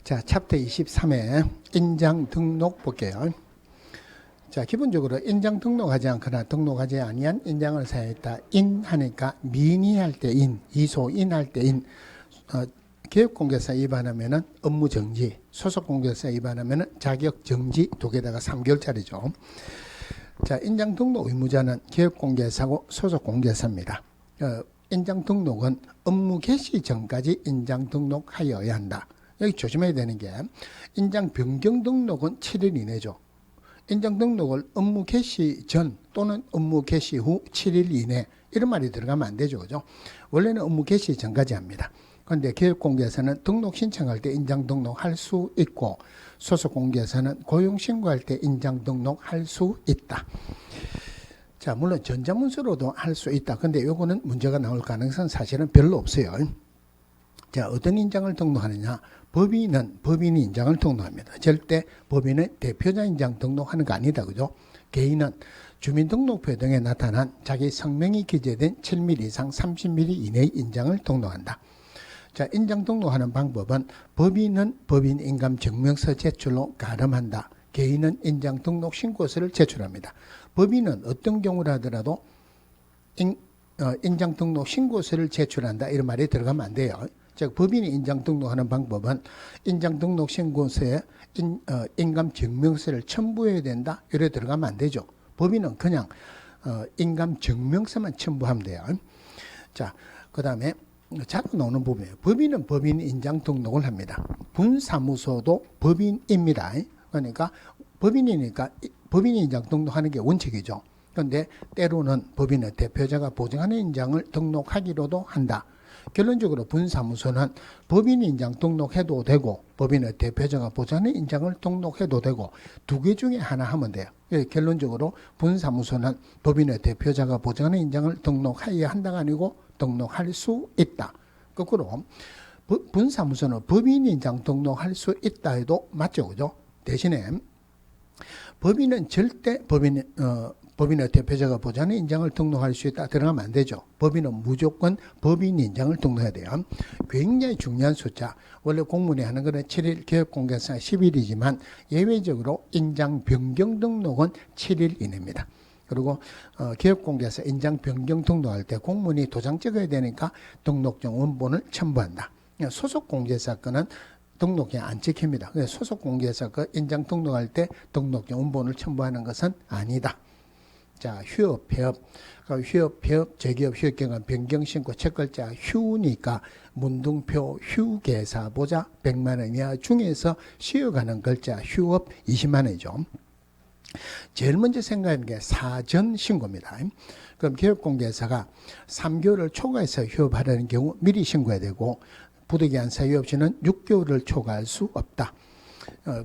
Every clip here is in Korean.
자, 챕터 23에 인장 등록 볼게요. 자, 기본적으로 인장 등록하지 않거나 등록하지 아니한 인장을 사용했다. 인 하니까 민의할 때 인, 이소인할 때 인, 개업공개사 위반하면은 업무정지, 소속공개사 위반하면은 자격정지 두 개다가 3개월짜리죠. 자, 인장 등록 의무자는 개업공개사고 소속공개사입니다. 인장 등록은 업무 개시 전까지 인장 등록하여야 한다. 여기 조심해야 되는 게 인장 변경 등록은 7일 이내죠. 인장 등록을 업무 개시 전 또는 업무 개시 후 7일 이내 이런 말이 들어가면 안 되죠. 그죠? 원래는 업무 개시 전까지 합니다. 그런데 개업공개사는 등록 신청할 때 인장 등록할 수 있고 소속공개사는 고용신고할 때 인장 등록할 수 있다. 자, 물론 전자문서로도 할 수 있다. 근데 요거는 문제가 나올 가능성은 사실은 별로 없어요. 자, 어떤 인장을 등록하느냐? 법인이 인장을 등록합니다. 절대 법인은 대표자 인장 등록하는 거 아니다. 그죠? 개인은 주민등록표 등에 나타난 자기 성명이 기재된 7mm 이상 30mm 이내의 인장을 등록한다. 자, 인장 등록하는 방법은 법인은 법인 인감 증명서 제출로 가름한다. 개인은 인장 등록 신고서를 제출합니다. 법인은 어떤 경우라 하더라도 인장 등록 신고서를 제출한다. 이런 말이 들어가면 안 돼요. 즉, 법인이 인장 등록하는 방법은 인장 등록 신고서에 인감 증명서를 첨부해야 된다. 이래 들어가면 안 되죠. 법인은 그냥 인감 증명서만 첨부하면 돼요. 자, 그 다음에 자주 나오는 부분이에요. 법인은 법인 인장 등록을 합니다. 분사무소도 법인입니다. 그러니까 법인이니까 법인이 인장 등록하는 게 원칙이죠. 그런데 때로는 법인의 대표자가 보증하는 인장을 등록하기로도 한다. 결론적으로 분사무소는 법인 인장 등록해도 되고 법인의 대표자가 보증하는 인장을 등록해도 되고 두 개 중에 하나 하면 돼요. 결론적으로 분사무소는 법인의 대표자가 보증하는 인장을 등록해야 한다가 아니고 등록할 수 있다. 거꾸로 분사무소는 법인 인장 등록할 수 있다 해도 맞죠. 그죠? 대신에 법인은 절대 법인의 대표자가 보장하는 인장을 등록할 수 있다. 들어가면 안 되죠. 법인은 무조건 법인 인장을 등록해야 돼요. 굉장히 중요한 숫자. 원래 공문에 하는 거는 7일, 개업공개사 10일이지만 예외적으로 인장 변경 등록은 7일 이내입니다. 그리고 개업공개사 인장 변경 등록할 때 공문이 도장 찍어야 되니까 등록증 원본을 첨부한다. 소속공개사 건은 등록이 안 찍힙니다. 소속공개사 건 인장 등록할 때 등록증 원본을 첨부하는 것은 아니다. 자, 휴업, 폐업. 휴업, 폐업, 재기업, 휴업경은 변경신고 첫 글자 휴니까 문둥표 휴계사 보자 100만 원 이하 중에서 쉬어가는 글자 휴업 20만 원이죠. 제일 먼저 생각하는 게 사전 신고입니다. 그럼 개업공개사가 3개월을 초과해서 휴업하려는 경우 미리 신고해야 되고 부득이한 사유 없이는 6개월을 초과할 수 없다.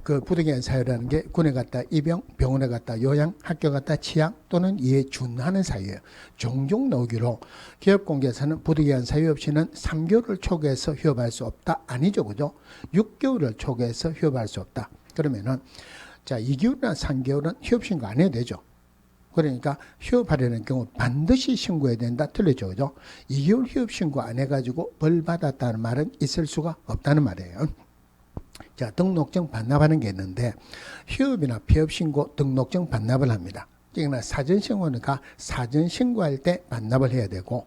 그 부득이한 사유라는 게 군에 갔다 입영, 병원에 갔다 요양, 학교 갔다 취약 또는 이에 준하는 사유예요. 종종 나오기로 개업공개사는 부득이한 사유 없이는 3개월을 초과해서 휴업할 수 없다. 아니죠. 그죠? 6개월을 초과해서 휴업할 수 없다. 그러면은 자, 2개월이나 3개월은 휴업 신고 안 해야 되죠. 그러니까 휴업하려는 경우 반드시 신고해야 된다. 틀렸죠. 그죠? 2개월 휴업 신고 안 해가지고 벌 받았다는 말은 있을 수가 없다는 말이에요. 자, 등록증 반납하는 게 있는데 휴업이나 폐업 신고 등록증 반납을 합니다. 그러니까 사전 신고니까 사전 신고할 때 반납을 해야 되고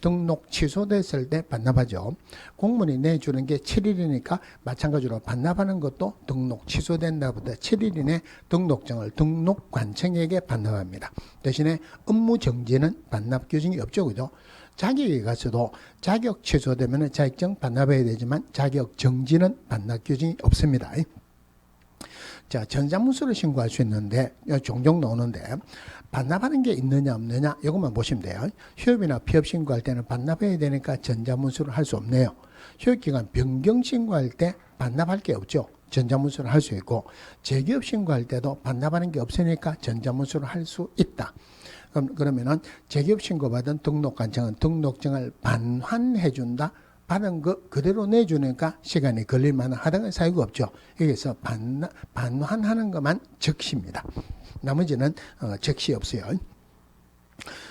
등록 취소됐을 때 반납하죠. 공문이 내주는 게 7일이니까 마찬가지로 반납하는 것도 등록 취소된 날부터 7일 이내 등록증을 등록관청에게 반납합니다. 대신에 업무 정지는 반납 규정이 없죠. 그죠? 자격에 가서도 자격 취소되면 자격증 반납해야 되지만 자격 정지는 반납 규정이 없습니다. 자, 전자문서를 신고할 수 있는데 종종 나오는데 반납하는 게 있느냐 없느냐 이것만 보시면 돼요. 휴업이나 폐업 신고할 때는 반납해야 되니까 전자문서를 할 수 없네요. 휴업기간 변경 신고할 때 반납할 게 없죠. 전자문서를 할 수 있고 재기업 신고할 때도 반납하는 게 없으니까 전자문서를 할 수 있다. 그러면은 재기업 신고받은 등록관청은 등록증을 반환해준다. 받은 거 그대로 내주니까 시간이 걸릴 만한 하다가 사유가 없죠. 여기서 반환하는 것만 적시입니다. 나머지는 적시 없어요.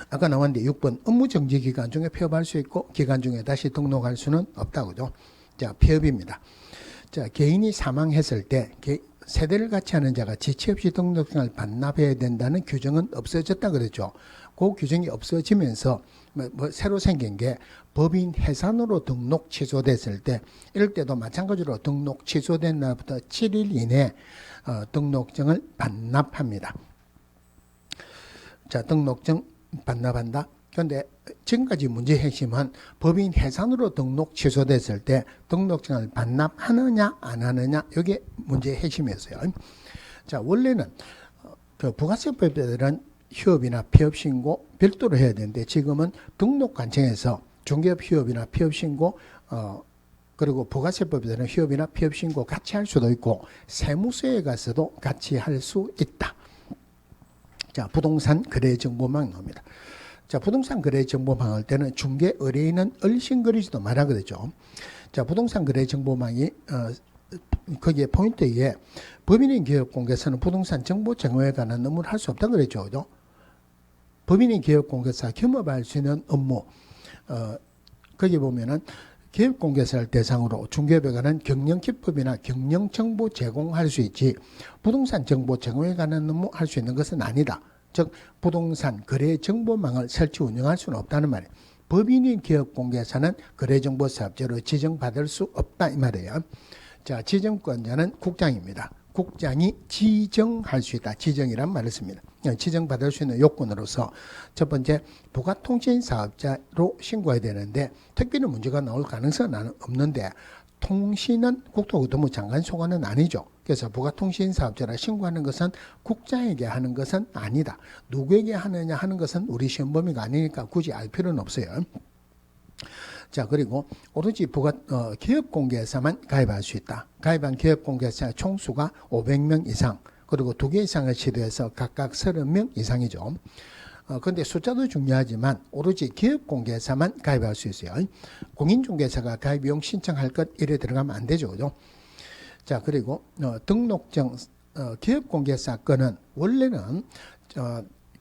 아까 나왔는데 6번 업무정지 기간 중에 폐업할 수 있고 기간 중에 다시 등록할 수는 없다고죠. 자, 폐업입니다. 자, 개인이 사망했을 때 세대를 같이 하는 자가 지체 없이 등록증을 반납해야 된다는 규정은 없어졌다 그랬죠. 그 규정이 없어지면서 새로 생긴 게 법인 해산으로 등록 취소됐을 때 이럴 때도 마찬가지로 등록 취소된 날부터 7일 이내 등록증을 반납합니다. 자, 등록증 반납한다. 그런데 지금까지 문제의 핵심은 법인 해산으로 등록 취소됐을 때 등록증을 반납하느냐 안 하느냐 이게 문제의 핵심이었어요. 자, 원래는 그 부가세법에는 휴업이나 폐업 신고 별도로 해야 되는데 지금은 등록 관청에서 중개업 휴업이나 폐업 신고 그리고 부가세법에는 휴업이나 폐업 신고 같이 할 수도 있고 세무서에 가서도 같이 할 수 있다. 자, 부동산 거래 정보망 나옵니다. 자, 부동산 거래 정보망 할 때는 중개 의뢰인은 얼씬거리지도 말아 그러죠. 자, 부동산 거래 정보망이 거기에 포인트에 법인인 기업 공개사는 부동산 정보 제공에 관한 업무를 할 수 없다 그랬죠. 그죠? 법인인 기업 공개사 겸업할 수 있는 업무 거기 보면은 기업 공개사를 대상으로 중개업에 관한 경영 기법이나 경영 정보 제공할 수 있지 부동산 정보 제공에 관한 업무 할 수 있는 것은 아니다. 즉 부동산 거래 정보망을 설치 운영할 수는 없다는 말이에요. 법인인 기업 공개사는 거래 정보 사업자로 지정받을 수 없다 이 말이에요. 자, 지정권자는 국장입니다. 국장이 지정할 수 있다. 지정이란 말을 씁니다. 지정받을 수 있는 요건으로서 첫 번째 부가통신 사업자로 신고해야 되는데 특별히 문제가 나올 가능성은 없는데 통신은 국토교통부 장관 소관은 아니죠. 그래서 부가통신 사업자라 신고하는 것은 국장에게 하는 것은 아니다. 누구에게 하느냐 하는 것은 우리 시험 범위가 아니니까 굳이 알 필요는 없어요. 자, 그리고 오로지 기업공개사만 가입할 수 있다. 가입한 기업공개사 총수가 500명 이상, 그리고 2개 이상을 시도해서 각각 30명 이상이죠. 그런데 숫자도 중요하지만 오로지 기업공개사만 가입할 수 있어요. 공인중개사가 가입 비용 신청할 것 이래 들어가면 안 되죠. 그죠? 자, 그리고 등록증 기업공개사 건은 원래는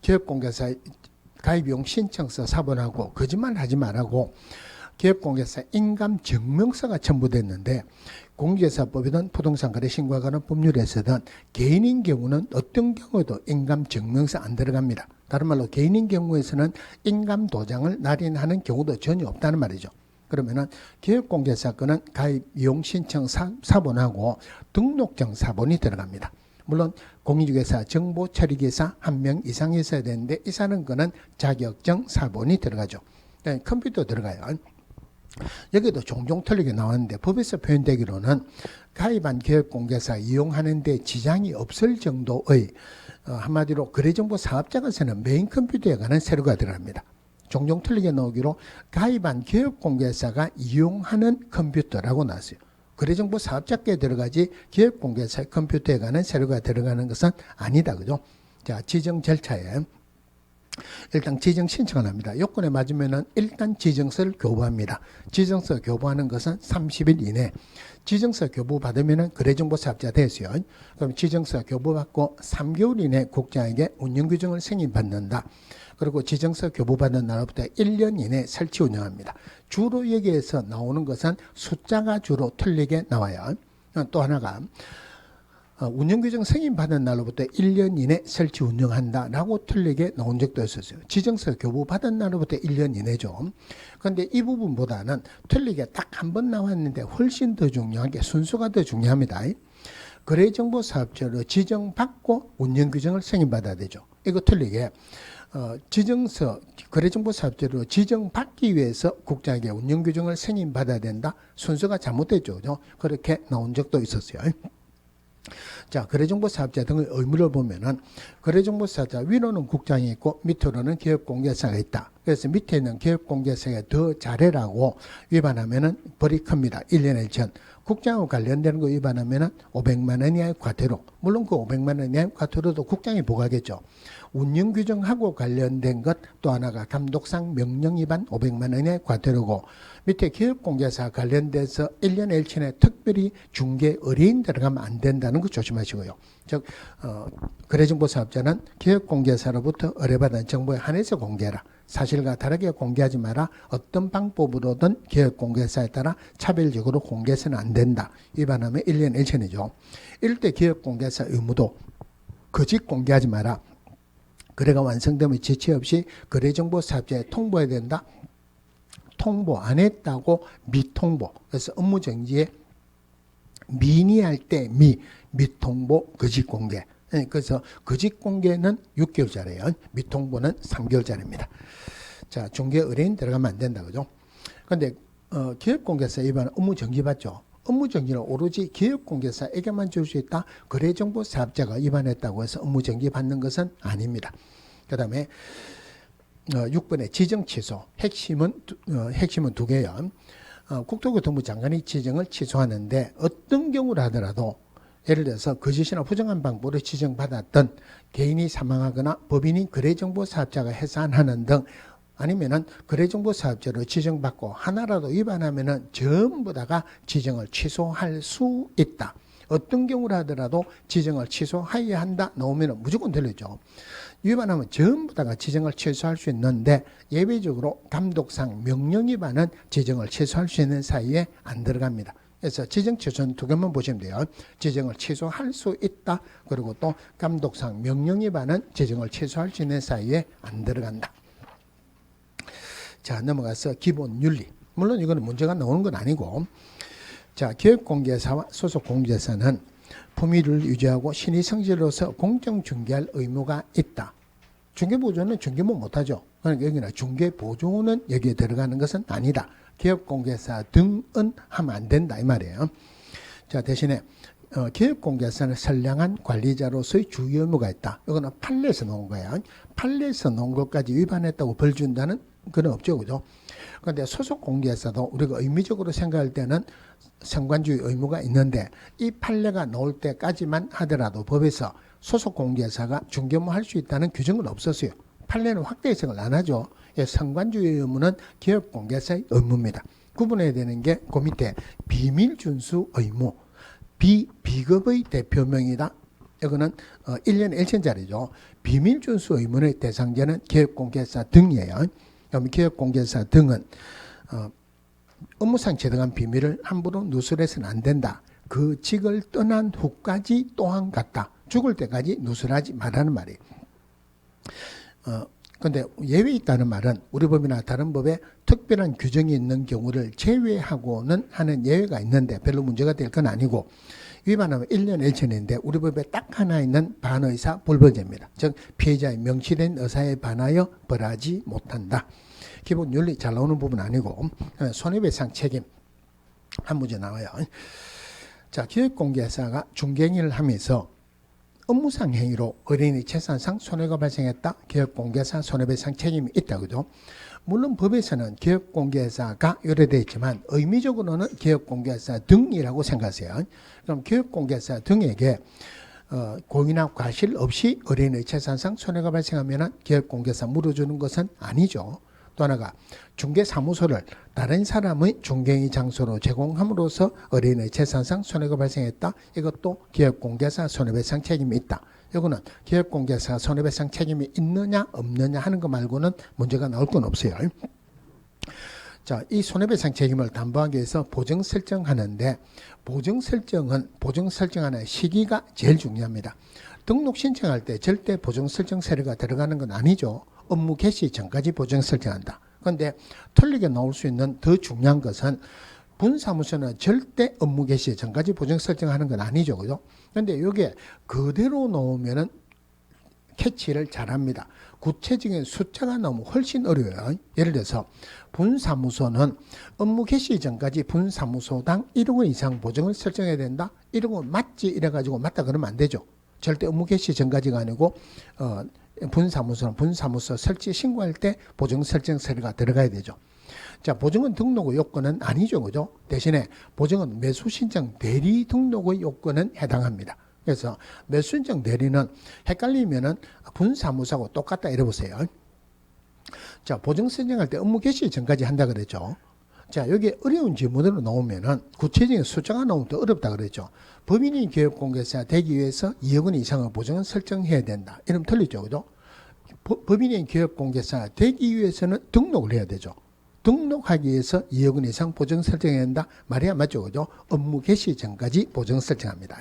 기업공개사 가입 비용 신청서 사본하고 거짓말 하지 말라고 기업공개사 인감증명서가 첨부됐는데 공개사법이든 부동산거래 신고와 관한 법률에서든 개인인 경우는 어떤 경우도 인감증명서 안 들어갑니다. 다른 말로 개인인 경우에서는 인감도장을 날인하는 경우도 전혀 없다는 말이죠. 그러면은 기업공개사 건은 가입 이용 신청 사본하고 등록증 사본이 들어갑니다. 물론 공인중개사 정보 처리기사 1명 이상 있어야 되는데 이 사는 거는 자격증 사본이 들어가죠. 컴퓨터 들어가요. 여기도 종종 틀리게 나왔는데 법에서 표현되기로는 가입한 기업공개사 이용하는 데 지장이 없을 정도의 한마디로 거래정보 사업자가 쓰는 메인 컴퓨터에 관한 서류가 들어갑니다. 종종 틀리게 나오기로 가입한 기업공개사가 이용하는 컴퓨터라고 나왔어요. 거래정보 사업자께 들어가지 기업공개사 컴퓨터에 관한 서류가 들어가는 것은 아니다. 그죠? 자, 지정 절차에 일단 지정 신청을 합니다. 요건에 맞으면은 일단 지정서를 교부합니다. 지정서 교부하는 것은 30일 이내. 지정서 교부 받으면은 거래정보 사업자 됐어요. 그럼 지정서 교부받고 3개월 이내 국장에게 운영규정을 승인받는다. 그리고 지정서 교부받은 날부터 1년 이내 설치 운영합니다. 주로 여기에서 나오는 것은 숫자가 주로 틀리게 나와요. 또 하나가 운영규정 승인받은 날로부터 1년 이내 설치 운영한다라고 틀리게 나온 적도 있었어요. 지정서 교부받은 날로부터 1년 이내죠. 그런데 이 부분보다는 틀리게 딱 한 번 나왔는데 훨씬 더 중요한 게 순서가 더 중요합니다. 거래정보 사업자로 지정받고 운영규정을 승인받아야 되죠. 이거 틀리게 지정서 거래정보 사업자로 지정받기 위해서 국장에게 운영규정을 승인받아야 된다. 순서가 잘못됐죠. 그렇게 나온 적도 있었어요. 자, 거래정보 사업자 등의 의무를 보면은 거래정보 사업자 위로는 국장이 있고 밑으로는 기업공개사가 있다. 그래서 밑에 있는 기업공개사가 더 잘해라고 위반하면은 벌이 큽니다. 1년의 전. 국장하고 관련되는 거 위반하면은 500만 원 이하의 과태료. 물론 그 500만 원 이하의 과태료도 국장이 부과하겠죠. 운영규정하고 관련된 것 또 하나가 감독상 명령 위반 500만 원 이하의 과태료고 밑에 기업공개사 관련돼서 1년 1층에 특별히 중개 의뢰인 들어가면 안 된다는 거 조심하시고요. 즉 거래정보 사업자는 기업공개사로부터 의뢰받은 정보에 한해서 공개하라. 사실과 다르게 공개하지 마라. 어떤 방법으로든 기업공개사에 따라 차별적으로 공개해서는 안 된다. 위반하면 1년 1천이죠. 이럴 때 기업공개사 의무도 거짓 공개하지 마라. 거래가 완성되면 지체 없이 거래정보사업자에 통보해야 된다. 통보 안 했다고 미통보. 그래서 업무정지에 미니할 때 미통보 거짓 공개. 그래서 거짓 공개는 6개월짜리예요. 미통보는 3개월짜리입니다. 자, 중개 의뢰인 들어가면 안 된다. 그죠? 근데 기업공개사 위반은 업무정지 받죠. 업무정지는 오로지 기업공개사에게만 줄 수 있다. 거래정보 사업자가 위반했다고 해서 업무정지 받는 것은 아닙니다. 그 다음에 6번의 지정취소. 핵심은 두 개요. 국토교통부 장관이 지정을 취소하는데 어떤 경우를 하더라도 예를 들어서 거짓이나 부정한 방법으로 지정받았던 개인이 사망하거나 법인이 거래정보사업자가 해산하는 등 아니면은 거래정보사업자로 지정받고 하나라도 위반하면은 전부 다가 지정을 취소할 수 있다. 어떤 경우를 하더라도 지정을 취소해야 한다 나오면 무조건 들리죠. 위반하면 전부 다가 지정을 취소할 수 있는데 예외적으로 감독상 명령 위반은 지정을 취소할 수 있는 사이에 안 들어갑니다. 그래서 지정 취소는 두 개만 보시면 돼요. 지정을 취소할 수 있다. 그리고 또 감독상 명령 위반은 지정을 취소할 수 있는 사이에 안 들어간다. 자, 넘어가서 기본 윤리. 물론 이거는 문제가 나오는 건 아니고, 자, 기업공개사와 소속공개사는 품위를 유지하고 신의 성질로서 공정 중개할 의무가 있다. 중개보조는 중개모 못하죠. 그러니까 여기는 중개보조는 여기에 들어가는 것은 아니다. 기업공개사 등은 하면 안 된다 이 말이에요. 자, 대신에 기업공개사는 선량한 관리자로서의 주요 의무가 있다. 이거는 판례에서 나온 거예요. 판례에서 나온 것까지 위반했다고 벌 준다는 그건 없죠, 그죠? 그런데 소속공개사도 우리가 의미적으로 생각할 때는 상관주의 의무가 있는데 이 판례가 나올 때까지만 하더라도 법에서 소속공개사가 중개모 할 수 있다는 규정은 없었어요. 판례는 확대 해석을 안 하죠. 상관주의 의무는 기업공개사의 의무입니다. 구분해야 되는 게 그 밑에 비밀준수 의무, 비급의 대표명이다. 이거는 1년 1천짜리죠. 비밀준수 의무의 대상자는 기업공개사 등이에요. 그럼 기업공개사 등은 업무상 제정한 비밀을 함부로 누설해서는 안 된다. 그 직을 떠난 후까지 또한 같다. 죽을 때까지 누설하지 말라는 말이에요. 근데 예외 있다는 말은 우리 법이나 다른 법에 특별한 규정이 있는 경우를 제외하고는 하는 예외가 있는데 별로 문제가 될 건 아니고 위반하면 1년 1천인데 우리 법에 딱 하나 있는 반의사 불벌죄입니다. 즉 피해자의 명시된 의사에 반하여 벌하지 못한다. 기본 윤리 잘 나오는 부분 아니고 손해배상 책임 한 문제 나와요. 자, 기업공개사가 중개행위를 하면서 업무상 행위로 의뢰인의 재산상 손해가 발생했다. 기업공개사 손해배상 책임이 있다. 그죠? 물론 법에서는 기업공개사가 요래되어 있지만 의미적으로는 기업공개사 등이라고 생각하세요. 그럼 기업공개사 등에게 고의나 과실 없이 의뢰인의 재산상 손해가 발생하면 기업공개사 물어주는 것은 아니죠. 또 하나가 중개사무소를 다른 사람의 중개행위 장소로 제공함으로써 의뢰인의 재산상 손해가 발생했다. 이것도 기업공개사 손해배상 책임이 있다. 이거는 기업공개사 손해배상 책임이 있느냐 없느냐 하는 거 말고는 문제가 나올 건 없어요. 자, 이 손해배상 책임을 담보하기 위해서 보정 설정하는데 보정 설정하는 시기가 제일 중요합니다. 등록 신청할 때 절대 보정 설정 서류가 들어가는 건 아니죠. 업무 개시 전까지 보정 설정한다. 그런데 틀리게 나올 수 있는 더 중요한 것은 분사무소는 절대 업무 개시 전까지 보정 설정하는 건 아니죠. 그죠? 그런데 이게 그대로 나오면은 캐치를 잘합니다. 구체적인 숫자가 나오면 훨씬 어려워요. 예를 들어서 분사무소는 업무 개시 전까지 분사무소당 1억 원 이상 보정을 설정해야 된다. 1억 원 맞지? 이래가지고 맞다 그러면 안 되죠. 절대 업무 개시 전까지가 아니고 분사무소는 분사무소 설치 신고할 때 보정 설정 서류가 들어가야 되죠. 자, 보증은 등록의 요건은 아니죠. 그죠? 대신에 보증은 매수신청 대리 등록의 요건은 해당합니다. 그래서 매수신청 대리는 헷갈리면은 분사무소하고 똑같다 이래보세요. 자, 보증 설정할 때 업무 개시 전까지 한다 그랬죠. 자, 여기 어려운 지문으로 나오면은 구체적인 숫자가 나오면 더 어렵다 그랬죠. 법인이 기업공개사 되기 위해서 2억 원 이상의 보증은 설정해야 된다. 이러면 틀리죠. 그죠? 법인인 기업공개사 되기 위해서는 등록을 해야 되죠. 등록하기 위해서 2억 원 이상 보증 설정해야 한다. 말이야 맞죠, 그죠? 업무 개시 전까지 보증 설정합니다.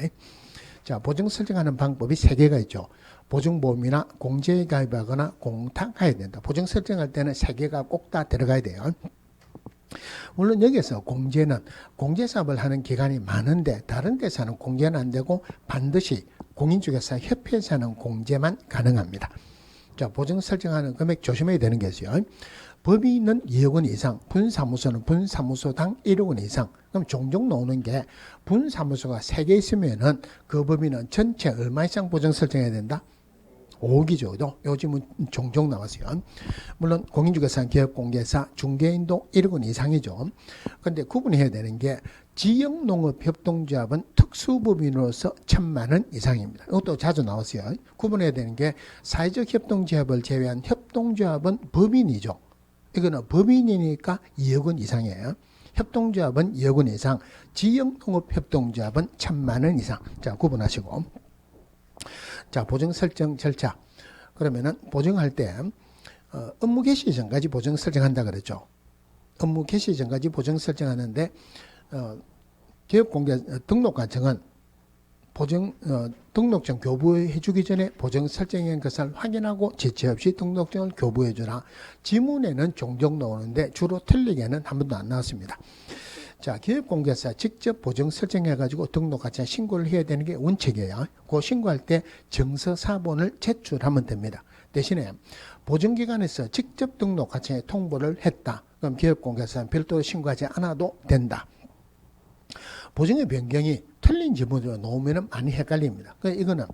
자, 보증 설정하는 방법이 3개가 있죠. 보증보험이나 공제에 가입하거나 공탁해야 된다. 보증 설정할 때는 3개가 꼭 다 들어가야 돼요. 물론 여기서 공제는 공제사업을 하는 기관이 많은데 다른 데서는 공제는 안 되고 반드시 공인중개사 협회에서는 공제만 가능합니다. 자, 보증 설정하는 금액 조심해야 되는 게 있어요. 법인은 2억 원 이상, 분사무소는 분사무소당 1억 원 이상. 그럼 종종 나오는 게 분사무소가 3개 있으면은 그 법인은 전체 얼마 이상 보증 설정해야 된다? 5억이죠. 그죠? 요즘은 종종 나왔어요. 물론 공인중개사, 기업공개사, 중개인도 1억 원 이상이죠. 그런데 구분해야 되는 게 지역농업협동조합은 특수법인으로서 1,000만 원 이상입니다. 이것도 자주 나왔어요. 구분해야 되는 게 사회적 협동조합을 제외한 협동조합은 법인이죠. 이거는 법인이니까 2억 원 이상이에요. 협동조합은 2억 원 이상, 지역농업협동조합은 1,000만 원 이상. 자, 구분하시고. 자, 보증 설정 절차. 그러면은 보증할 때 업무 개시 전까지 보증 설정한다 그랬죠. 업무 개시 전까지 보증 설정하는데 기업공개 등록 과정은 보증 등록증 교부해 주기 전에 보증 설정한 것을 확인하고 지체 없이 등록증을 교부해 주라. 지문에는 종종 나오는데 주로 틀리게는 한 번도 안 나왔습니다. 자, 기업공개사 직접 보증 설정해가지고 등록과정 신고를 해야 되는 게 원칙이에요. 그 신고할 때 증서사본을 제출하면 됩니다. 대신에 보증기관에서 직접 등록과정에 통보를 했다. 그럼 기업공개사는 별도로 신고하지 않아도 된다. 보증의 변경이 틀린 지문으로 나오면 많이 헷갈립니다. 그러니까 이거는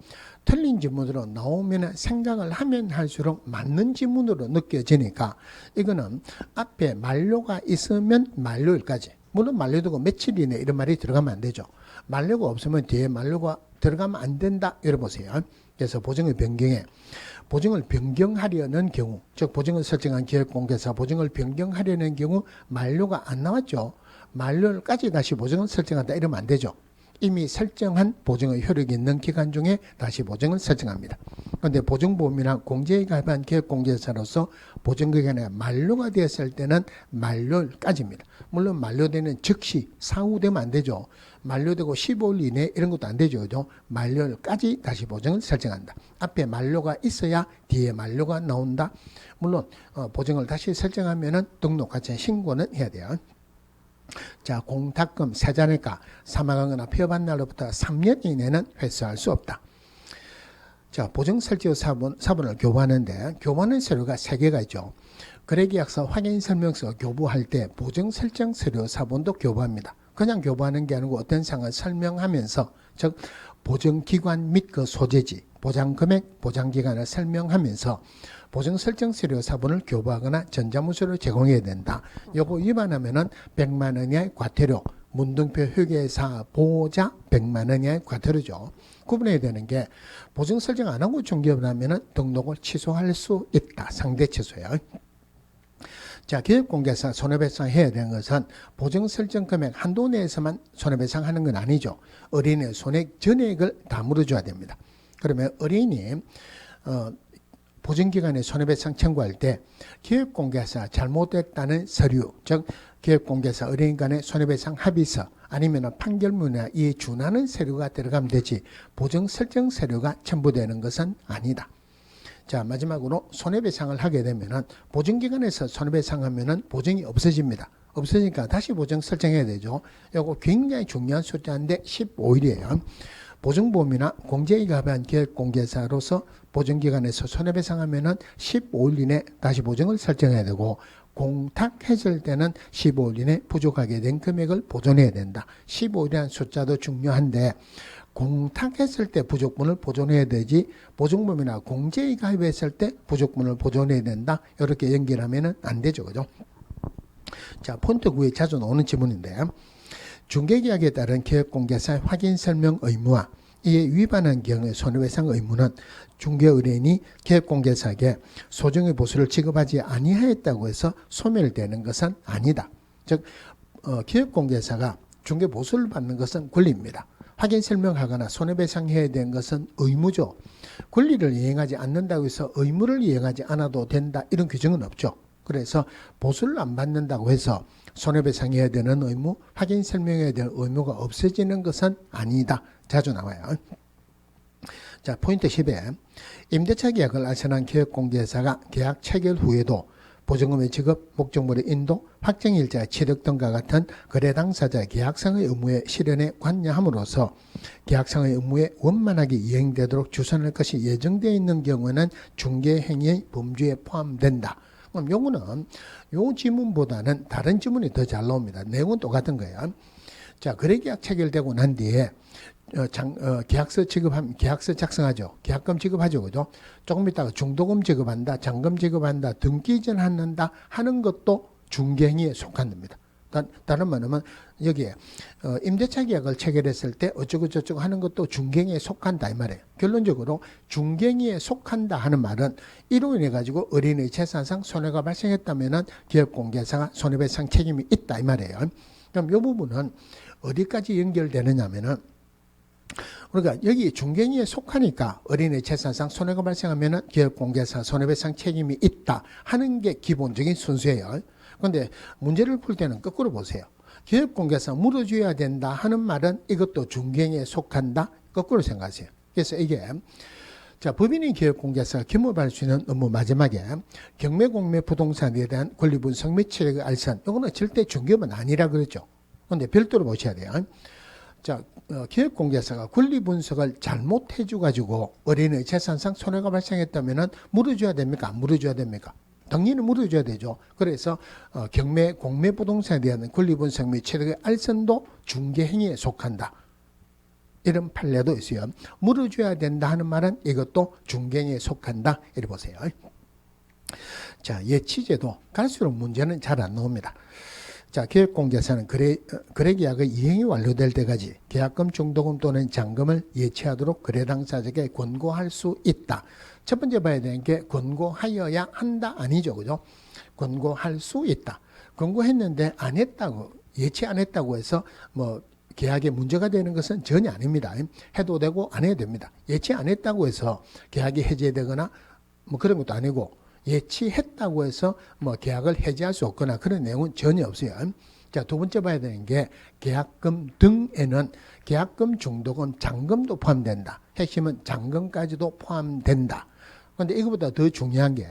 틀린 지문으로 나오면 생각을 하면 할수록 맞는 지문으로 느껴지니까 이거는 앞에 만료가 있으면 만료일까지. 물론 만료되고 며칠 이내 이런 말이 들어가면 안 되죠. 만료가 없으면 뒤에 만료가 들어가면 안 된다. 열어보세요. 그래서 보증의 변경에 보증을 변경하려는 경우, 즉 보증을 설정한 기업공개사 보증을 변경하려는 경우 만료가 안 나왔죠. 만료까지 다시 보증을 설정한다 이러면 안 되죠. 이미 설정한 보증의 효력이 있는 기간 중에 다시 보증을 설정합니다. 그런데 보증보험이나 공제에 가입한 기업공개사로서 보증기간에 만료가 되었을 때는 만료까지입니다. 물론 만료되는 즉시 사후되면 안 되죠. 만료되고 15일 이내 이런 것도 안 되죠. 그죠? 만료까지 다시 보증을 설정한다. 앞에 만료가 있어야 뒤에 만료가 나온다. 물론 보증을 다시 설정하면은 등록과정 신고는 해야 돼요. 자, 공탁금 세자니까 사망하거나 폐업한 날로부터 3년 이내는 회수할 수 없다. 자, 보증 설치 사본을 교부하는데 교부하는 서류가 3개가 있죠. 거래계약서 확인설명서 교부할 때 보증 설정 서류 사본도 교부합니다. 그냥 교부하는 게 아니고 어떤 사항을 설명하면서, 즉 보증기관 및 그 소재지, 보장금액, 보장기간을 설명하면서 보증 설정 서류 사본을 교부하거나 전자문서를 제공해야 된다. 요거 위반하면은 100만 원 이하의 과태료, 문등표 회계사 보호자 100만 원 이하의 과태료죠. 구분해야 되는 게 보증 설정 안 하고 중개업을 하면은 등록을 취소할 수 있다. 상대 취소예요. 자, 기업공개사 손해배상 해야 되는 것은 보증 설정 금액 한도 내에서만 손해배상 하는 건 아니죠. 어린이 손해 전액을 다 물어줘야 됩니다. 그러면 어린이 보증기관에 손해배상 청구할 때 기업공개사 잘못됐다는 서류, 즉 기업공개사 어린이 간의 손해배상 합의서 아니면 판결문이나 이에 준하는 서류가 들어가면 되지 보증 설정 서류가 첨부되는 것은 아니다. 자, 마지막으로 손해배상을 하게 되면은 보증기관에서 손해배상하면은 보증이 없어집니다. 없어지니까 다시 보증 설정해야 되죠. 이거 굉장히 중요한 숫자인데 15일이에요. 보증보험이나 공제에 가입한 기업공개사로서 보증기관에서 손해배상하면은 15일 이내 다시 보증을 설정해야 되고 공탁했을 때는 15일 이내 부족하게 된 금액을 보존해야 된다. 15일이라는 숫자도 중요한데 공탁했을 때 부족분을 보존해야 되지 보증보험이나 공제에 가입했을 때 부족분을 보존해야 된다. 이렇게 연결하면 안 되죠. 그죠? 자, 폰트 9에 자주 나오는 지문인데 중개계약에 따른 기업공개사의 확인설명 의무와 이에 위반한 경우의 손해배상 의무는 중개의뢰인이 기업공개사에게 소정의 보수를 지급하지 아니하였다고 해서 소멸되는 것은 아니다. 즉 기업공개사가 중개보수를 받는 것은 권리입니다. 확인설명하거나 손해배상해야 되는 것은 의무죠. 권리를 이행하지 않는다고 해서 의무를 이행하지 않아도 된다 이런 규정은 없죠. 그래서 보수를 안 받는다고 해서 손해배상해야 되는 의무, 확인 설명해야 되는 의무가 없어지는 것은 아니다. 자주 나와요. 자, 포인트 10에 임대차 계약을 알선한 계약공개사가 계약 체결 후에도 보증금의 지급, 목적물의 인도, 확정일자 취득 등과 같은 거래 당사자의 계약상의 의무의 실현에 관여함으로써 계약상의 의무에 원만하게 이행되도록 주선할 것이 예정되어 있는 경우는 중개행위의 범주에 포함된다. 그럼 요거는 요 지문보다는 다른 지문이 더 잘 나옵니다. 내용은 똑같은 거예요. 자, 거래계약 체결되고 난 뒤에 계약서 계약서 작성하죠. 계약금 지급하죠. 그죠? 조금 있다가 중도금 지급한다, 잔금 지급한다, 등기 이전한다 하는 것도 중개행위에 속한답니다. 다른 말은 여기에 임대차 계약을 체결했을 때 어쩌고 저쩌고 하는 것도 중개행위에 속한다 이 말이에요. 결론적으로 중개행위에 속한다 하는 말은 이로 인해 가지고 어린의 재산상 손해가 발생했다면은 기업공개사가 손해배상 책임이 있다 이 말이에요. 그럼 이 부분은 어디까지 연결되느냐면은 그러니까 여기 중개행위에 속하니까 어린의 재산상 손해가 발생하면은 기업공개사 손해배상 책임이 있다 하는 게 기본적인 순서예요. 그런데 문제를 풀 때는 거꾸로 보세요. 기업공개사 물어줘야 된다 하는 말은 이것도 중개행위에 속한다. 거꾸로 생각하세요. 그래서 이게 자, 법인이 기업공개사가 겸업할 수 있는 업무 마지막에 경매공매 부동산에 대한 권리분석 및 취득 알선 이거는 절대 중개업은 아니라 그러죠. 그런데 별도로 보셔야 돼요. 자, 기업공개사가 권리분석을 잘못해줘가지고 어린의 재산상 손해가 발생했다면 물어줘야 됩니까? 안 물어줘야 됩니까? 당연히 물어줘야 되죠. 그래서 경매 공매 부동산에 대한 권리분석 및 취득의 알선도 중개행위에 속한다. 이런 판례도 있어요. 물어줘야 된다 하는 말은 이것도 중개행위에 속한다. 이렇게 보세요. 자, 예치제도 갈수록 문제는 잘 안 나옵니다. 자, 계약공개사는 거래계약의 이행이 완료될 때까지 계약금, 중도금 또는 잔금을 예치하도록 거래 당사자에게 권고할 수 있다. 첫 번째 봐야 되는 게 권고하여야 한다 아니죠, 그죠? 권고할 수 있다. 권고했는데 안 했다고 예치 안 했다고 해서 뭐 계약에 문제가 되는 것은 전혀 아닙니다. 해도 되고 안 해도 됩니다. 예치 안 했다고 해서 계약이 해제되거나 뭐 그런 것도 아니고. 예치했다고 해서 뭐 계약을 해지할 수 없거나 그런 내용은 전혀 없어요. 자, 두 번째 봐야 되는 게 계약금 등에는 계약금, 중도금, 잔금도 포함된다. 핵심은 잔금까지도 포함된다. 그런데 이것보다 더 중요한 게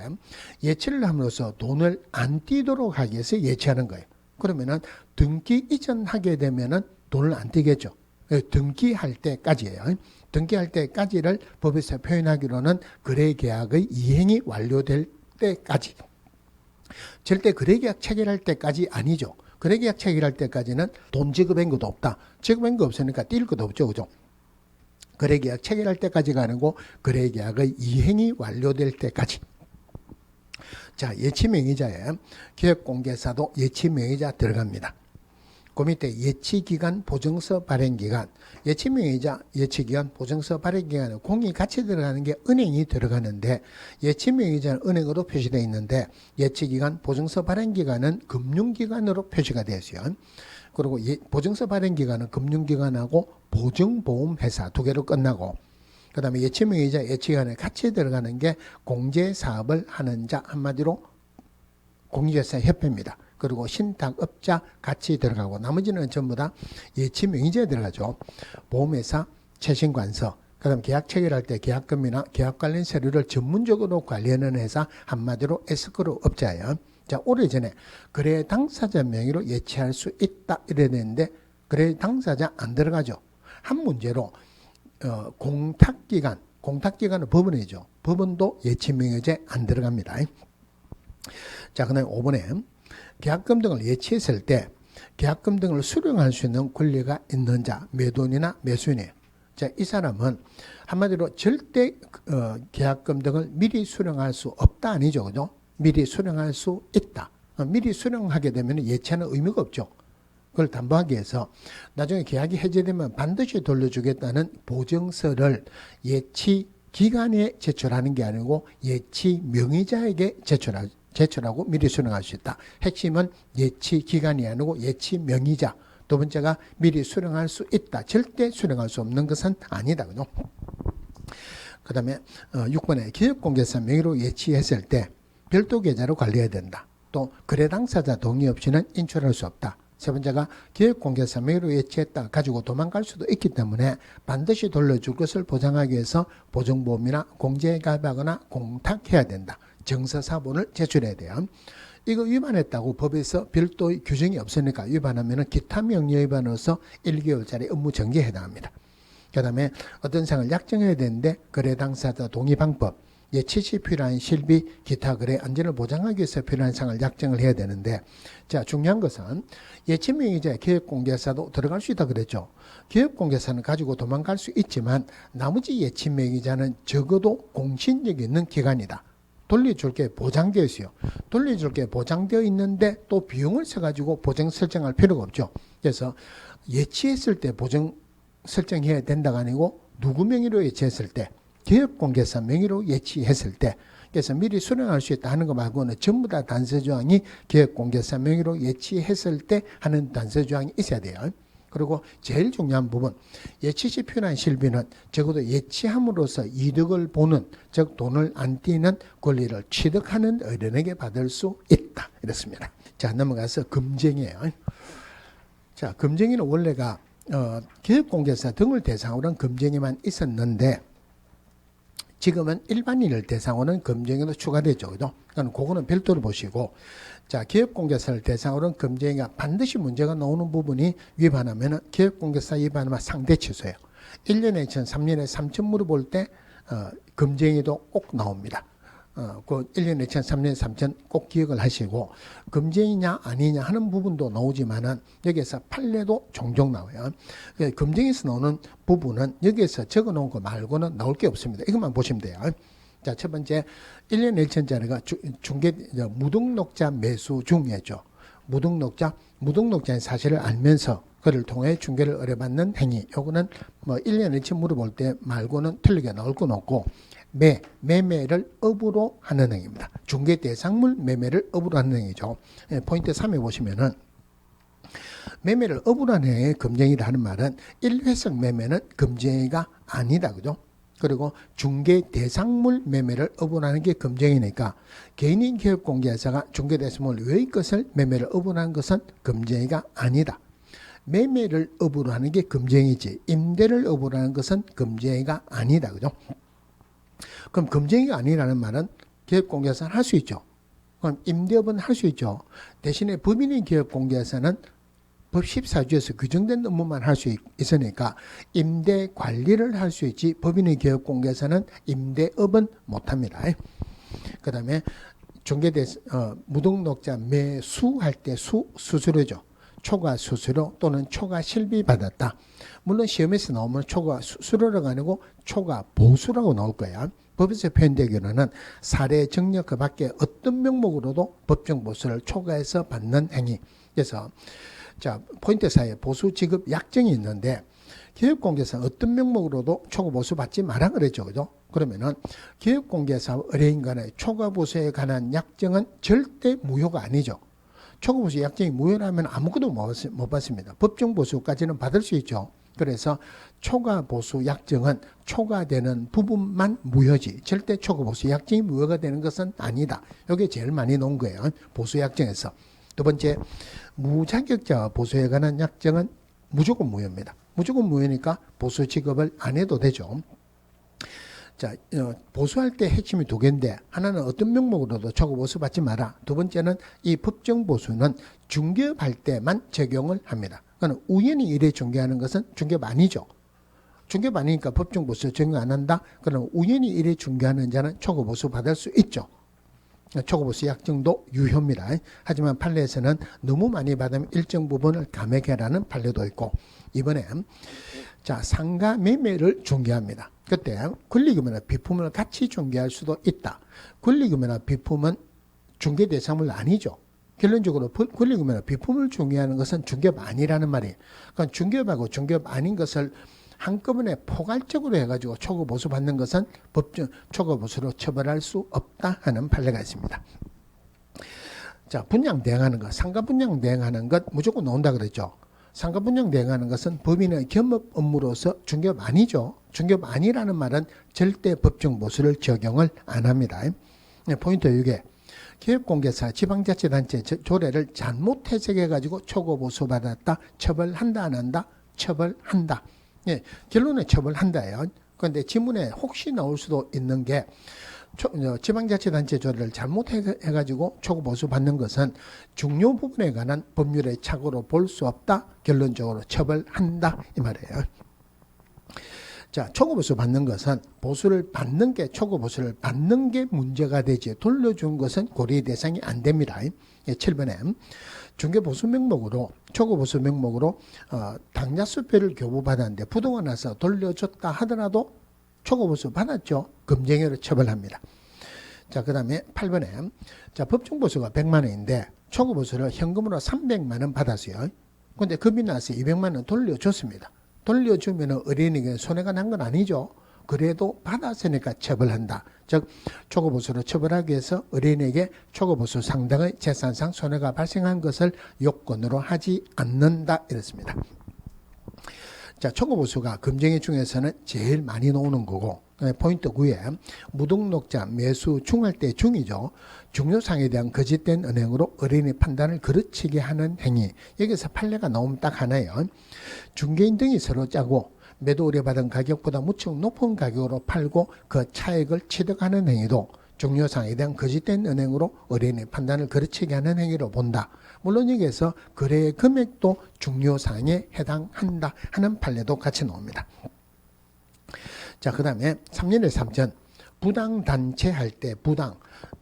예치를 함으로써 돈을 안 띄도록 하기 위해서 예치하는 거예요. 그러면은 등기 이전하게 되면은 돈을 안 띄겠죠. 등기할 때까지예요. 등기할 때까지를 법에서 표현하기로는 거래계약의 이행이 완료될 때까지. 절대 거래계약 체결할 때까지 아니죠. 거래계약 체결할 때까지는 돈 지급한 것도 없다. 지급한 거 없으니까 뛸 것도 없죠. 그죠? 거래계약 체결할 때까지가 아니고 거래계약의 이행이 완료될 때까지. 자, 예치명의자에 기업공개사도 예치명의자 들어갑니다. 그 밑에 예치기간, 보증서 발행기간, 예치명의자, 예치기간, 보증서 발행기간에 공이 같이 들어가는 게 은행이 들어가는데 예치명의자는 은행으로 표시되어 있는데 예치기간, 보증서 발행기간은 금융기관으로 표시가 되어 있어요. 그리고 보증서 발행기간은 금융기관하고 보증보험회사 두 개로 끝나고 그 다음에 예치명의자, 예치기간에 같이 들어가는 게 공제사업을 하는 자, 한마디로 공인중개사협회입니다. 그리고 신탁업자 같이 들어가고 나머지는 전부 다 예치명의자에 들어가죠. 보험회사, 최신관서, 그 다음 계약 체결할 때 계약금이나 계약 관련 서류를 전문적으로 관리하는 회사, 한마디로 에스크로 업자예요. 자, 오래전에 거래 당사자 명의로 예치할 수 있다 이래야 되는데 거래 당사자 안 들어가죠. 한 문제로 공탁기관은 법원이죠. 법원도 예치명의자에 안 들어갑니다. 자, 그 다음에 5번에 계약금 등을 예치했을 때 계약금 등을 수령할 수 있는 권리가 있는 자, 매도인이나 매수인이에요. 자, 이 사람은 한마디로 절대 계약금 등을 미리 수령할 수 없다 아니죠, 그죠? 미리 수령할 수 있다. 미리 수령하게 되면 예치하는 의미가 없죠. 그걸 담보하기 위해서 나중에 계약이 해제되면 반드시 돌려주겠다는 보증서를 예치 기간에 제출하는 게 아니고 예치 명의자에게 제출하고 미리 수령할 수 있다. 핵심은 예치 기간이 아니고 예치 명의자. 두 번째가 미리 수령할 수 있다. 절대 수령할 수 없는 것은 아니다. 그죠? 그다음에 6번에 기업공개사 명의로 예치했을 때 별도 계좌로 관리해야 된다. 또 거래 당사자 동의 없이는 인출할 수 없다. 세 번째가 기업공개사 명의로 예치했다 가지고 도망갈 수도 있기 때문에 반드시 돌려줄 것을 보장하기 위해서 보증보험이나 공제가입하거나 공탁해야 된다. 정서사본을 제출해야 돼요. 이거 위반했다고 법에서 별도의 규정이 없으니까 위반하면 기타 명령 위반으로서 1개월짜리 업무 정지에 해당합니다. 그 다음에 어떤 사항을 약정해야 되는데 거래 당사자 동의 방법, 예치 시 필요한 실비, 기타 거래 안전을 보장하기 위해서 필요한 사항을 약정을 해야 되는데, 자, 중요한 것은 예치 명의자의 기업공개사도 들어갈 수 있다 그랬죠. 기업공개사는 가지고 도망갈 수 있지만 나머지 예치 명의자는 적어도 공신력이 있는 기관이다. 돌려줄 게 보장되어 있어요. 돌려줄 게 보장되어 있는데 또 비용을 써가지고 보정 설정할 필요가 없죠. 그래서 예치했을 때 보정 설정해야 된다가 아니고 누구 명의로 예치했을 때, 기업공개사 명의로 예치했을 때, 그래서 미리 수령할 수 있다 하는 거 말고는 전부 다 단서조항이 기업공개사 명의로 예치했을 때 하는 단서조항이 있어야 돼요. 그리고 제일 중요한 부분, 예치 시 필요한 실비는 적어도 예치함으로써 이득을 보는, 즉 돈을 안 띄는 권리를 취득하는 어른에게 받을 수 있다. 이렇습니다. 자, 넘어가서 금쟁이에요. 자, 금쟁이는 원래가 기업공개사 등을 대상으로 한 금쟁이만 있었는데 지금은 일반인을 대상으로는 금쟁이도 추가되죠. 그죠? 그러니까 그거는 별도로 보시고, 자, 기업공개사를 대상으로 한 금쟁이가 반드시 문제가 나오는 부분이 위반하면 기업공개사 위반하면 상대 취소예요. 1년에 2천, 3년에 3천 물어볼 때 금쟁이도 꼭 나옵니다. 그 1년에 2천, 3년에 3천 꼭 기억을 하시고, 금쟁이냐 아니냐 하는 부분도 나오지만은 여기에서 판례도 종종 나와요. 금쟁이에서 나오는 부분은 여기에서 적어 놓은 거 말고는 나올 게 없습니다. 이것만 보시면 돼요. 자, 첫 번째 1년 1천짜리가 중개 무등록자 매수 중이죠. 무등록자의 사실을 알면서 그를 통해 중개를 의뢰받는 행위. 요거는 뭐 1년 1천 물어볼 때 말고는 틀리게 나올 건 없고, 매매를 업으로 하는 행위입니다. 중개 대상물 매매를 업으로 하는 행위죠. 포인트 3에 보시면은 매매를 업으로 하는 행위의 금쟁이다 하는 말은 일회성 매매는 금쟁이가 아니다. 그죠? 그리고 중개 대상물 매매를 업으로 하는 게 금쟁이니까 개인인 기업공개사가 중개 대상물 외의 것을 매매를 업으로 하는 것은 금쟁이가 아니다. 매매를 업으로 하는 게 금쟁이지 임대를 업으로 하는 것은 금쟁이가 아니다. 그죠? 그럼 금쟁이가 아니라는 말은 기업공개사는 할 수 있죠. 그럼 임대업은 할 수 있죠. 대신에 법인인 기업공개사는 법 14조에서 규정된 업무만 할 수 있으니까 임대 관리를 할 수 있지 법인의 기업공개사는 임대업은 못합니다. 그 다음에 무등록자 매수할 때 수수료죠. 초과 수수료 또는 초과 실비 받았다. 물론 시험에서 나오면 초과 수수료가 아니고 초과 보수라고 나올 거야. 법에서 표현되기로는 사례 정력 그 밖에 어떤 명목으로도 법정 보수를 초과해서 받는 행위. 그래서 자, 포인트 사이에 보수 지급 약정이 있는데 기업공개사 어떤 명목으로도 초과 보수 받지 마라 그랬죠. 그죠? 그러면은 기업공개사 의뢰인 간의 초과 보수에 관한 약정은 절대 무효가 아니죠. 초과 보수 약정이 무효라면 아무것도 못 받습니다. 법정 보수까지는 받을 수 있죠. 그래서 초과 보수 약정은 초과되는 부분만 무효지 절대 초과 보수 약정이 무효가 되는 것은 아니다. 이게 제일 많이 놓은 거예요. 보수 약정에서. 두 번째, 무자격자와 보수에 관한 약정은 무조건 무효입니다. 무조건 무효니까 보수 지급을 안 해도 되죠. 자, 보수할 때 핵심이 두 개인데 하나는 어떤 명목으로도 초과 보수 받지 마라. 두 번째는 이 법정 보수는 중개업할 때만 적용을 합니다. 그러니까 우연히 이래 중개하는 것은 중개업 아니죠. 중개업 아니니까 법정 보수 적용 안 한다. 그럼 우연히 이래 중개하는 자는 초과 보수 받을 수 있죠. 초과 보수 약정도 유효입니다. 하지만 판례에서는 너무 많이 받으면 일정 부분을 감액해라는 판례도 있고, 이번에 자, 상가 매매를 중개합니다. 그때 권리금이나 비품을 같이 중개할 수도 있다. 권리금이나 비품은 중개 대상물 아니죠. 결론적으로 권리금이나 비품을 중개하는 것은 중개업 아니라는 말이에요. 그러니까 중개업하고 중개업 아닌 것을 한꺼번에 포괄적으로 해가지고 초과 보수 받는 것은 법정 초과 보수로 처벌할 수 없다 하는 판례가 있습니다. 자, 분양 대행하는 것, 상가 분양 대행하는 것 무조건 나온다 그랬죠. 상가 분양 대행하는 것은 법인의 겸업 업무로서 중개업 아니죠. 중개법 아니라는 말은 절대 법정 보수를 적용을 안 합니다. 포인트 6에 기업공개사 지방자치단체 조례를 잘못 해석해가지고 초과보수 받았다. 처벌한다 안 한다? 처벌한다. 예, 결론은 처벌한다예요. 그런데 지문에 혹시 나올 수도 있는 게 지방자치단체 조례를 잘못해가지고 초과보수 받는 것은 중요 부분에 관한 법률의 착오로 볼 수 없다. 결론적으로 처벌한다. 이 말이에요. 자, 초과보수 받는 것은 보수를 받는 게 초과보수를 받는 게 문제가 되지 돌려준 것은 고려 대상이 안 됩니다. 7번에 중개보수 명목으로 초과보수 명목으로 당좌수표를 교부받았는데 부동산 나서 돌려줬다 하더라도 초과보수 받았죠. 금쟁이로 처벌합니다. 자, 그 다음에 8번에 자, 법정보수가 100만 원인데 초과보수를 현금으로 300만 원 받았어요. 그런데 급이 나서 200만 원 돌려줬습니다. 돌려주면 의뢰인에게 손해가 난 건 아니죠. 그래도 받았으니까 처벌한다. 즉 초과보수로 처벌하기 위해서 의뢰인에게 초과보수 상당의 재산상 손해가 발생한 것을 요건으로 하지 않는다. 이렇습니다. 자, 초과보수가 금쟁이 중에서는 제일 많이 나오는 거고 포인트 9에 무등록자 매수 중할 때 중이죠. 중요상에 대한 거짓된 은행으로 의뢰인의 판단을 그르치게 하는 행위. 여기서 판례가 나오면 딱 하나예요. 중개인 등이 서로 짜고 매도 의뢰받은 가격보다 무척 높은 가격으로 팔고 그 차액을 취득하는 행위도 중요상에 대한 거짓된 은행으로 의뢰인의 판단을 그르치게 하는 행위로 본다. 물론 여기에서 거래의 금액도 중요사항에 해당한다 하는 판례도 같이 나옵니다. 자, 그 다음에 3년의 3전 부당단체 할 때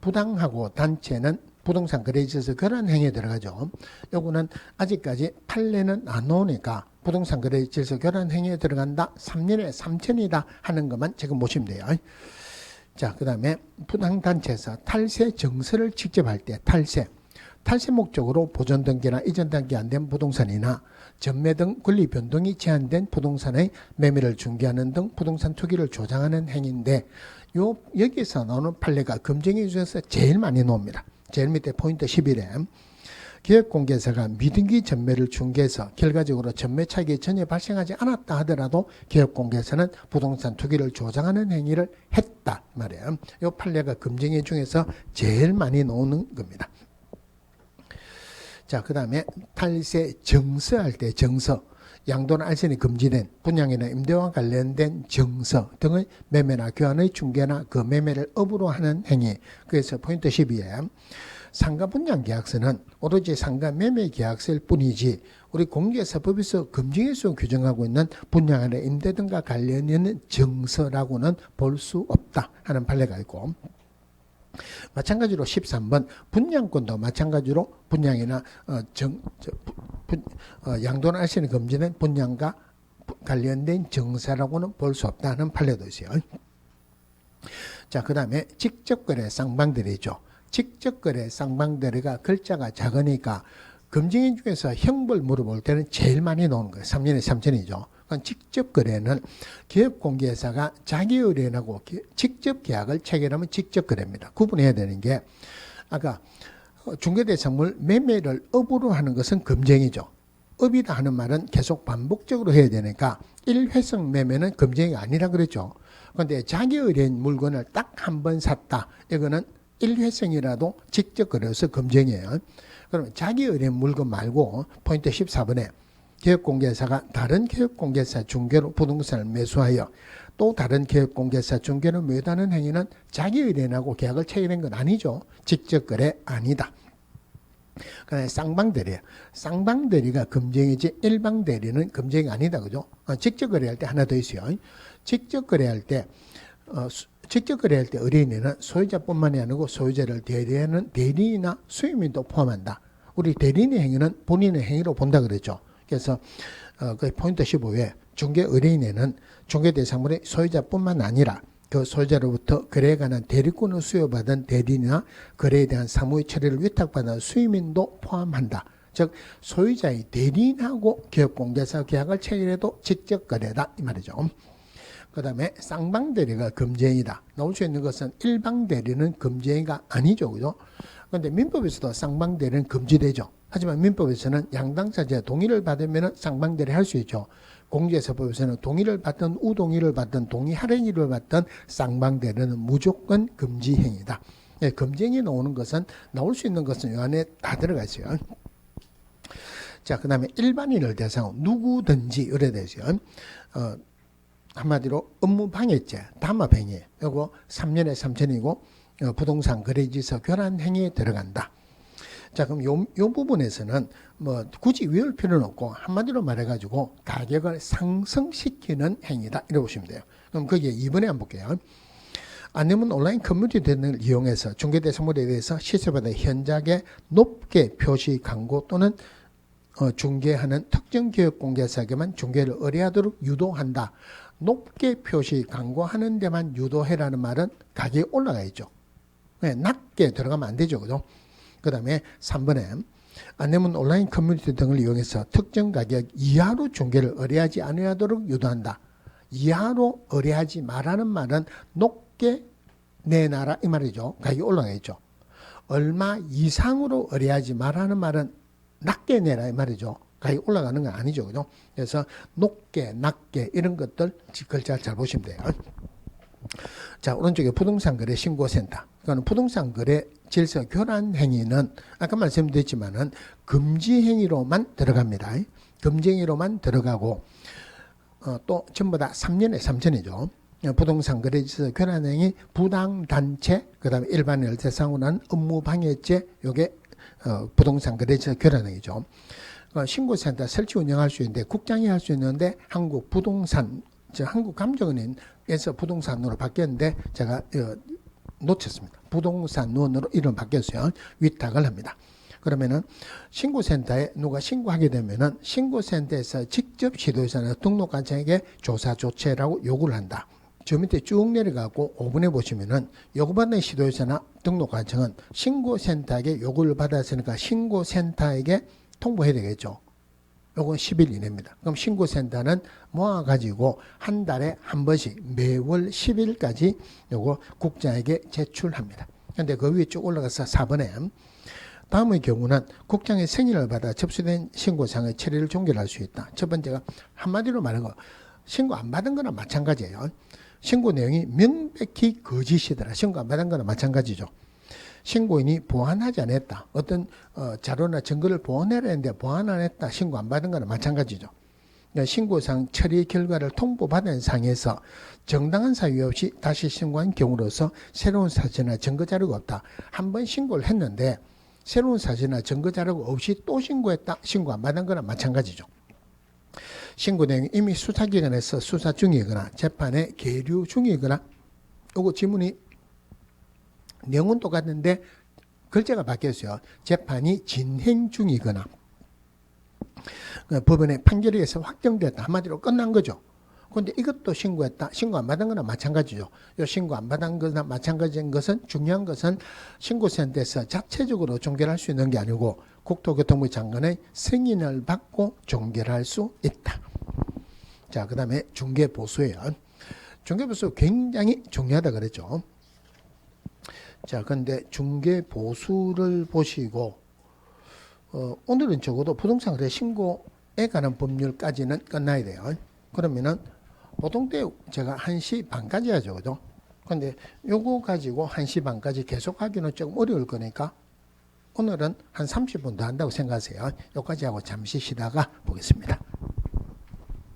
부당하고 단체는 부동산 거래에 있어서 그런 행위에 들어가죠. 요거는 아직까지 판례는 안 나오니까 부동산 거래에 있어서 그런 행위에 들어간다. 3년의 3천이다 하는 것만 지금 보시면 돼요. 자, 그 다음에 부당단체에서 탈세 증서를 직접 할 때 탈세 목적으로 보존 등기나 이전 등기 안 된 부동산이나 전매 등 권리 변동이 제한된 부동산의 매매를 중개하는 등 부동산 투기를 조장하는 행위인데 여기서 나오는 판례가 금쟁이 중에서 제일 많이 나옵니다. 제일 밑에 포인트 11에 기업공개사가 미등기 전매를 중개해서 결과적으로 전매 차익이 전혀 발생하지 않았다 하더라도 기업공개사는 부동산 투기를 조장하는 행위를 했다 말이에요. 이 판례가 금쟁이 중에서 제일 많이 나오는 겁니다. 자, 그 다음에 탈세 증서할 때 증서, 양도나 알선이 금지된 분양이나 임대와 관련된 증서 등의 매매나 교환의 중개나 그 매매를 업으로 하는 행위. 그래서 포인트 12에 상가 분양 계약서는 오로지 상가 매매 계약서일 뿐이지 우리 공개사법에서 금징일수 규정하고 있는 분양이나 임대 등과 관련 있는 증서라고는 볼 수 없다 하는 판례가 있고, 마찬가지로 13번 분양권도 마찬가지로 분양이나 양도나 알선이 금지된 분양과 관련된 증서라고는 볼 수 없다는 판례도 있어요. 자, 그 다음에 직접거래 쌍방대리죠. 직접거래 쌍방대리가 글자가 작으니까 금징인 중에서 형벌 물어볼 때는 제일 많이 나오는 거예요. 3년에 3천이죠. 직접거래는 기업공개사가 자기 의뢰인하고 직접 계약을 체결하면 직접거래입니다. 구분해야 되는 게 아까 중개대상물 매매를 업으로 하는 것은 금쟁이죠. 업이다 하는 말은 계속 반복적으로 해야 되니까 일회성 매매는 금쟁이가 아니라 그랬죠. 그런데 자기 의뢰인 물건을 딱 한 번 샀다. 이거는 일회성이라도 직접 거래해서 금쟁이에요. 그러면 자기 의뢰인 물건 말고 포인트 14번에 기업공개사가 다른 기업공개사 중개로 부동산을 매수하여 또 다른 기업공개사 중개로 매도하는 행위는 자기 의뢰인하고 계약을 체결한 건 아니죠. 직접 거래 아니다. 그다음에 쌍방대리예요. 쌍방대리가 금쟁이지 일방대리는 금쟁이 아니다. 그죠? 직접 거래할 때 하나 더 있어요. 직접 거래할 때 의뢰인에는 소유자뿐만이 아니고 소유자를 대리하는 대리인이나 수임인도 포함한다. 우리 대리인의 행위는 본인의 행위로 본다 그랬죠. 그래서 그 포인트 15에 중개 의뢰인에는 중개 대상물의 소유자뿐만 아니라 그 소유자로부터 거래에 관한 대리권을 수여받은 대리인이나 거래에 대한 사무의 처리를 위탁받은 수임인도 포함한다. 즉 소유자의 대리인하고 기업공개사 계약을 체결해도 직접 거래다 이 말이죠. 그 다음에 쌍방대리가 금쟁이다. 나올 수 있는 것은 일방대리는 금쟁이가 아니죠. 그죠? 그런데 민법에서도 쌍방대리는 금지되죠. 하지만 민법에서는 양당사자 동의를 받으면 쌍방대리 할 수 있죠. 공제서법에서는 동의를 받든 우동의를 받든 동의 할인을 받든 쌍방대리는 무조건 금지 행위다. 예, 금지행위 나오는 것은 나올 수 있는 것은 이 안에 다 들어가 있어요. 자, 그 다음에 일반인을 대상으로 누구든지 이래 되죠. 한마디로 업무방해죄, 담합행위, 요거 3년에 3천이고 부동산 거래지서 교란행위에 들어간다. 자, 그럼 요 부분에서는 뭐 굳이 외울 필요는 없고 한마디로 말해가지고 가격을 상승시키는 행위다 이렇게 보시면 돼요. 그럼 거기에 2번에 한번 볼게요. 아니면 온라인 커뮤니티 등을 이용해서 중개대상물에 대해서 시세보다 현저하게 높게 표시 광고 또는 중개하는 특정 기업 공개사에게만 중개를 의뢰하도록 유도한다. 높게 표시 광고하는 데만 유도해라는 말은 가격이 올라가 있죠. 네, 낮게 들어가면 안 되죠. 그죠? 그 다음에 3번에 아니면 온라인 커뮤니티 등을 이용해서 특정 가격 이하로 중개를 의뢰하지 않도록 유도한다. 이하로 의뢰하지 말라는 말은 높게 내놔라 이 말이죠. 가격이 올라가 있죠. 얼마 이상으로 의뢰하지 말라는 말은 낮게 내라 이 말이죠. 가격이 올라가는 건 아니죠. 그죠? 그래서 높게 낮게 이런 것들 글자 잘 보시면 돼요. 자, 오른쪽에 부동산 거래 신고센터. 그러니까 부동산 거래 질서 교란 행위는 아까 말씀드렸지만은 금지 행위로만 들어갑니다. 금지 행위로만 들어가고 또 전부 다 3년에 3천이죠. 부동산 거래 질서 교란 행위, 부당 단체, 그다음에 일반인을 대상으로 한 업무 방해죄, 요게 부동산 거래 질서 교란 행위죠. 신고센터 설치 운영할 수 있는데 국장이 할 수 있는데 한국 부동산 한국감정은행에서 부동산으로 바뀌었는데 제가 놓쳤습니다. 부동산원으로 이름 바뀌었어요. 위탁을 합니다. 그러면은 신고센터에 누가 신고하게 되면은 신고센터에서 직접 시도회사나 등록관청에게 조사 조치라고 요구를 한다. 저 밑에 쭉 내려가고 5번에 보시면은 요구받는 시도회사나 등록관청은 신고센터에게 요구를 받았으니까 신고센터에게 통보해야 되겠죠. 요건 10일 이내입니다. 그럼 신고센터는 모아가지고 한 달에 한 번씩 매월 10일까지 요거 국장에게 제출합니다. 근데 그 위에 쭉 올라가서 4번에 다음의 경우는 국장의 승인을 받아 접수된 신고사항의 처리를 종결할 수 있다. 첫 번째가 한마디로 말하고 신고 안 받은 거나 마찬가지예요. 신고 내용이 명백히 거짓이더라. 신고 안 받은 거나 마찬가지죠. 신고인이 보완하지 않았다. 어떤 자료나 증거를 보완해야 했는데 보완 안 했다. 신고 안 받은 거나 마찬가지죠. 그러니까 신고상 처리 결과를 통보받은 상에서 정당한 사유 없이 다시 신고한 경우로서 새로운 사실이나 증거 자료가 없다. 한 번 신고를 했는데 새로운 사실이나 증거 자료가 없이 또 신고했다. 신고 안 받은 거나 마찬가지죠. 신고 내용이 이미 수사기관에서 수사 중이거나 재판에 계류 중이거나 요거 지문이 내용은 똑같은데 글자가 바뀌었어요. 재판이 진행 중이거나 법원의 판결에 의해서 확정됐다. 한마디로 끝난 거죠. 그런데 이것도 신고했다. 신고 안 받은 거나 마찬가지죠. 이 신고 안 받은 거나 마찬가지인 것은 중요한 것은 신고센터에서 자체적으로 종결할 수 있는 게 아니고 국토교통부 장관의 승인을 받고 종결할 수 있다. 자, 그 다음에 중개보수예요. 중개보수 굉장히 중요하다 그랬죠. 자, 근데 중개보수를 보시고 오늘은 적어도 부동산 거래 신고에 관한 법률까지는 끝나야 돼요. 그러면은 보통 때 제가 1시 반까지 하죠. 그죠? 근데 요거 가지고 1시 반까지 계속 하기는 조금 어려울 거니까 오늘은 한 30분 더 한다고 생각하세요. 여기까지 하고 잠시 쉬다가 보겠습니다.